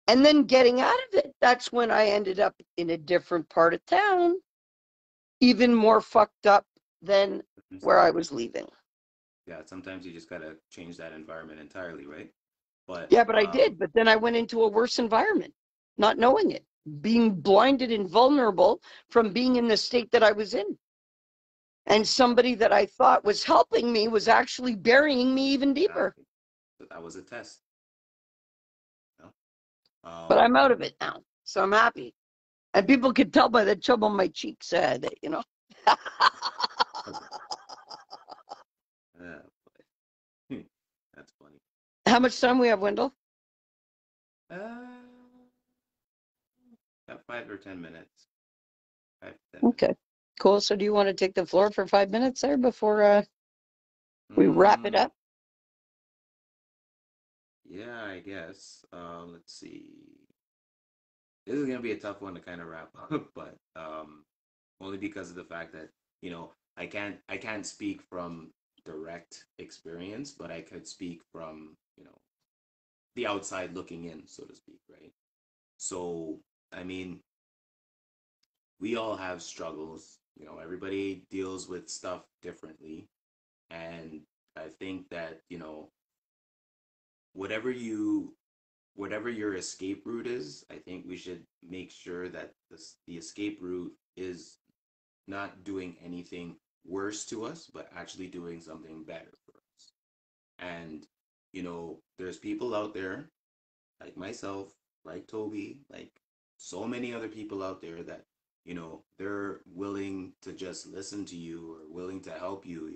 S1: And then getting out of it, that's when I ended up in a different part of town, even more fucked up than where I was leaving.
S2: Yeah, sometimes you just gotta change that environment entirely, right? But
S1: Yeah, but I did. But then I went into a worse environment, not knowing it, being blinded and vulnerable from being in the state that I was in. And somebody that I thought was helping me was actually burying me even deeper.
S2: exactly, so that was a test. You know?
S1: But I'm out of it now, so I'm happy. And people could tell by the chub on my cheeks that.
S2: uh, that's funny.
S1: How much time we have, Wendell?
S2: Uh, about 5 or 10 minutes. 5 to 10 minutes.
S1: Okay, cool. So do you want to take the floor for 5 minutes there before we wrap it
S2: Mm,
S1: up?
S2: yeah, I guess. Let's see. This is gonna be a tough one to kind of wrap up, but only because of the fact that I can't speak from direct experience, but I could speak from the outside looking in, so to speak, right? So I mean, we all have struggles. Everybody deals with stuff differently. And I think that, whatever you whatever your escape route is, I think we should make sure that the escape route is not doing anything worse to us, but actually doing something better for us. And, there's people out there like myself, like Toby, like so many other people out there that, they're willing to just listen to you or willing to help you.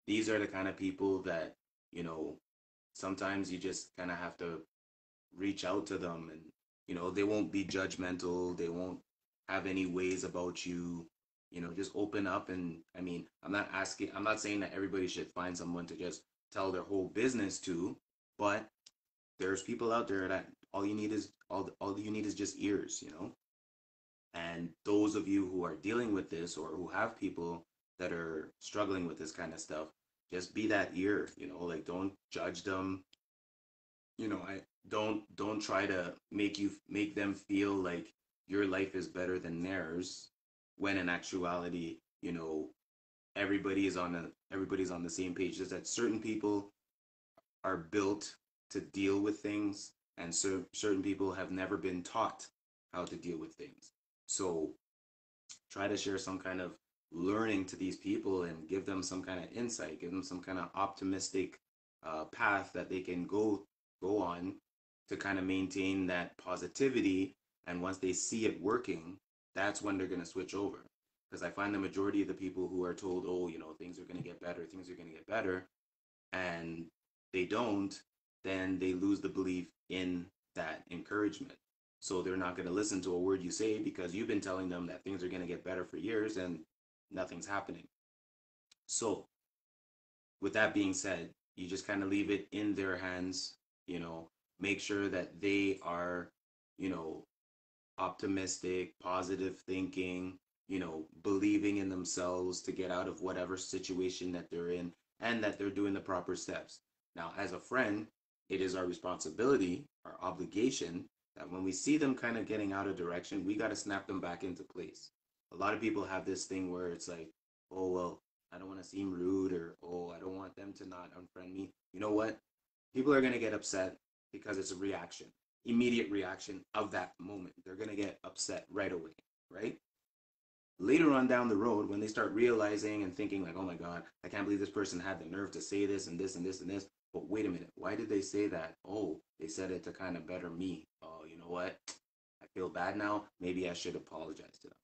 S2: These are the kind of people that, you know, sometimes you just kind of have to reach out to them, and they won't be judgmental, they won't have any ways about you. Just open up. And I mean, I'm not saying that everybody should find someone to just tell their whole business to, but there's people out there that all you need is just ears. And those of you who are dealing with this or who have people that are struggling with this kind of stuff, just be that ear. Like, don't judge them. I don't try to make them feel like your life is better than theirs, when in actuality, everybody's on the same page. Just that certain people are built to deal with things, and certain people have never been taught how to deal with things. So try to share some kind of learning to these people and give them some kind of insight, give them some kind of optimistic path that they can go on to kind of maintain that positivity. And once they see it working, that's when they're going to switch over. Because I find the majority of the people who are told, oh, things are going to get better, things are going to get better, and they don't, then they lose the belief in that encouragement. So they're not going to listen to a word you say, because you've been telling them that things are going to get better for years and nothing's happening. So, with that being said, you just kind of leave it in their hands, you know, make sure that they are, you know, optimistic, positive thinking, believing in themselves to get out of whatever situation that they're in, and that they're doing the proper steps. Now, as a friend, it is our responsibility, our obligation, that when we see them kind of getting out of direction, we got to snap them back into place. A lot of people have this thing where it's like, oh, well, I don't want to seem rude, or, oh, I don't want them to not unfriend me. You know what? People are going to get upset because it's a reaction, immediate reaction of that moment. They're going to get upset right away, right? Later on down the road, when they start realizing and thinking like, oh my God, I can't believe this person had the nerve to say this and this and this and this. But wait a minute, why did they say that? Oh, they said it to kind of better me. Oh, you know what? I feel bad now. Maybe I should apologize to them.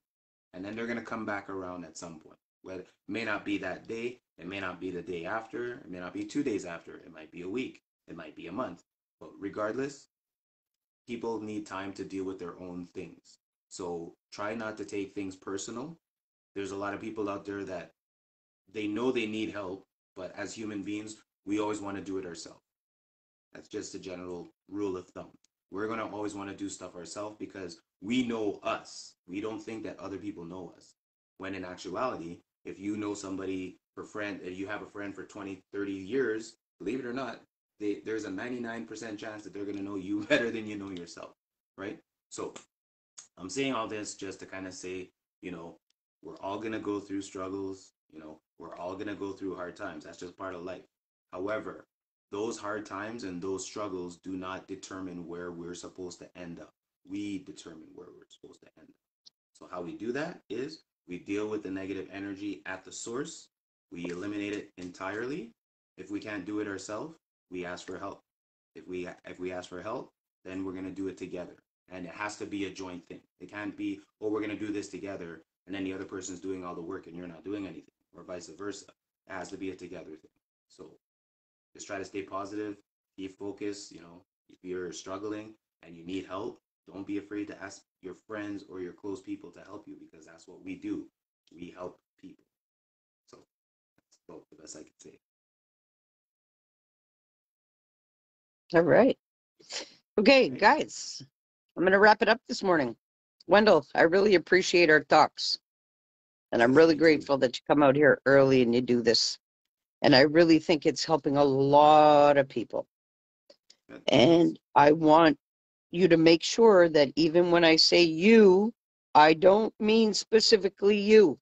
S2: And then they're going to come back around at some point. Whether it may not be that day, it may not be the day after, it may not be 2 days after, it might be a week, it might be a month. But regardless, people need time to deal with their own things. So try not to take things personal. There's a lot of people out there that they know they need help, but as human beings, we always want to do it ourselves. That's just a general rule of thumb. We're going to always want to do stuff ourselves because we know us. We don't think that other people know us. When in actuality, if you know somebody for friend, if you have a friend for 20, 30 years, believe it or not, there's a 99% chance that they're going to know you better than you know yourself, right? So I'm saying all this just to kind of say, we're all going to go through struggles, we're all going to go through hard times. That's just part of life. However, those hard times and those struggles do not determine where we're supposed to end up. We determine where we're supposed to end up. So how we do that is we deal with the negative energy at the source. We eliminate it entirely. If we can't do it ourselves, we ask for help. If we ask for help, then we're going to do it together. And it has to be a joint thing. It can't be, oh, we're going to do this together, and then the other person's doing all the work and you're not doing anything, or vice versa. It has to be a together thing. So just try to stay positive, keep focused. If you're struggling and you need help, don't be afraid to ask your friends or your close people to help you, because that's what we do. We help people. So that's about the best I can say.
S1: All right. Okay,
S2: Right?
S1: guys, I'm going to wrap it up this morning. Wendell, I really appreciate our talks. And I'm
S2: Yes,
S1: really
S2: me too.
S1: grateful that you come out here early and you do this. And I really think it's helping a lot of people.
S2: Yeah, thanks.
S1: And I want you to make sure that even when I say you, I don't mean specifically you,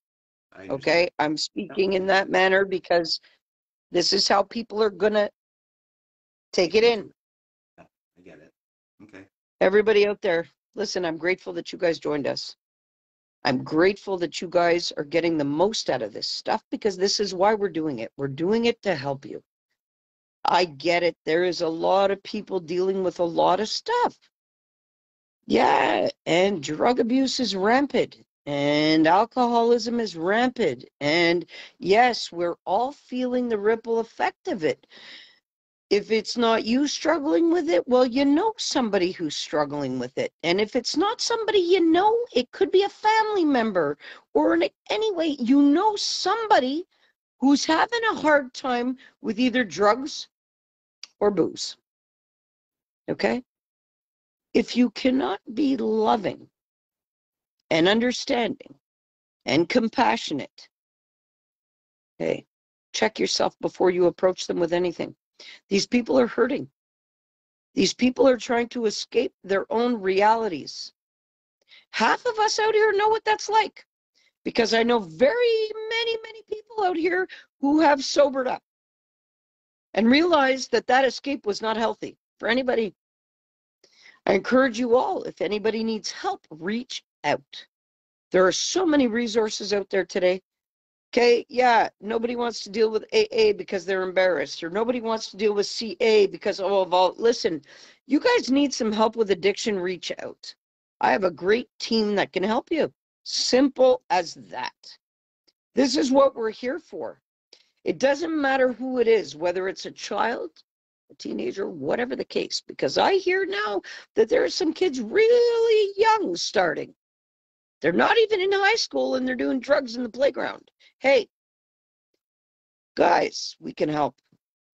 S2: I understand.
S1: okay? I'm speaking in that manner because this is how people are going to take it in.
S2: Yeah, I get it. Okay.
S1: Everybody out there, listen, I'm grateful that you guys joined us. I'm grateful that you guys are getting the most out of this stuff because this is why we're doing it. We're doing it to help you. I get it. There is a lot of people dealing with a lot of stuff. Yeah, and drug abuse is rampant, and alcoholism is rampant. And yes, we're all feeling the ripple effect of it. If it's not you struggling with it, well, you know somebody who's struggling with it. And if it's not somebody you know, it could be a family member, or in any way, you know somebody who's having a hard time with either drugs or booze. Okay? If you cannot be loving and understanding and compassionate, hey, check yourself before you approach them with anything. These people are hurting. These people are trying to escape their own realities. Half of us out here know what that's like because I know very many people out here who have sobered up and realized that that escape was not healthy for anybody. I encourage you all, if anybody needs help, reach out. There are so many resources out there today. Okay, yeah, nobody wants to deal with AA because they're embarrassed, or nobody wants to deal with CA because, oh, of all, listen, you guys need some help with addiction, reach out. I have a great team that can help you. Simple as that. This is what we're here for. It doesn't matter who it is, whether it's a child, a teenager, whatever the case, because I hear now that there are some kids really young starting. They're not even in high school and they're doing drugs in the playground. Hey, guys, we can help.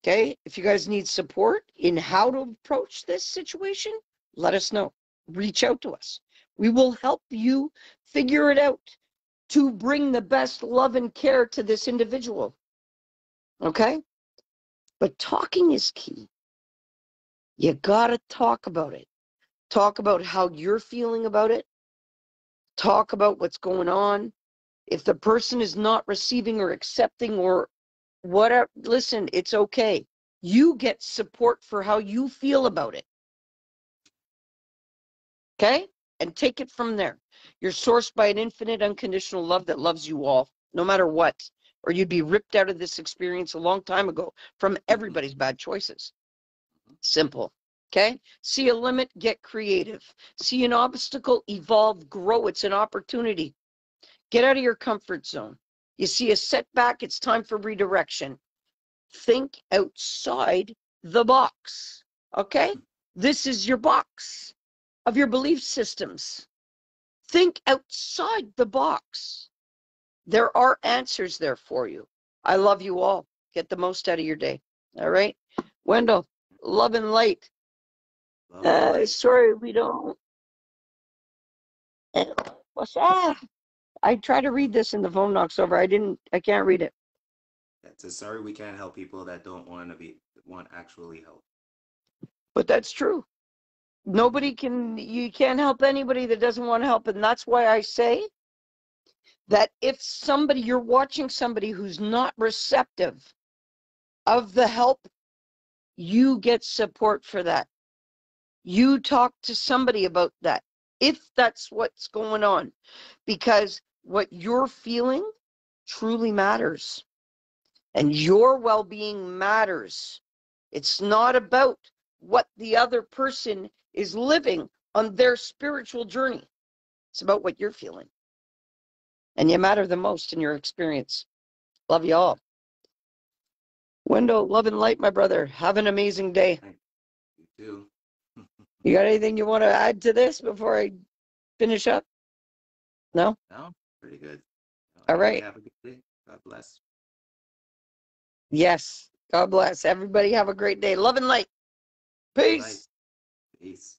S1: Okay? If you guys need support in how to approach this situation, let us know. Reach out to us. We will help you figure it out to bring the best love and care to this individual. Okay? But talking is key. You got to talk about it. Talk about how you're feeling about it. Talk about what's going on. If the person is not receiving or accepting or whatever, listen, it's okay. You get support for how you feel about it. Okay? And take it from there. You're sourced by an infinite, unconditional love that loves you all, no matter what. Or you'd be ripped out of this experience a long time ago from everybody's bad choices. Simple. Okay? See a limit, get creative. See an obstacle, evolve, grow. It's an opportunity. Get out of your comfort zone. You see a setback, it's time for redirection. Think outside the box. Okay? This is your box of your belief systems. Think outside the box. There are answers there for you. I love you all. Get the most out of your day. All right? Wendell, love and light.
S2: Love and light.
S1: Sorry, we don't. What's that? I try to read this and the phone knocks over. I can't read it.
S2: That's a sorry we can't help people that don't want actually help.
S1: But that's true. You can't help anybody that doesn't want help. And that's why I say that if you're watching somebody who's not receptive of the help, you get support for that. You talk to somebody about that, if that's what's going on, because what you're feeling truly matters, and your well-being matters. It's not about what the other person is living on their spiritual journey. It's about what you're feeling. And you matter the most in your experience. Love you all. Wendell, love and light, my brother. Have an amazing day.
S2: You too.
S1: You got anything you want to add to this before I finish up? No?
S2: No, pretty good.
S1: All
S2: Everybody
S1: right.
S2: have a good day. God bless.
S1: Yes. God bless. Everybody have a great day. Love and light.
S2: Love and light.
S1: Peace.
S2: Peace.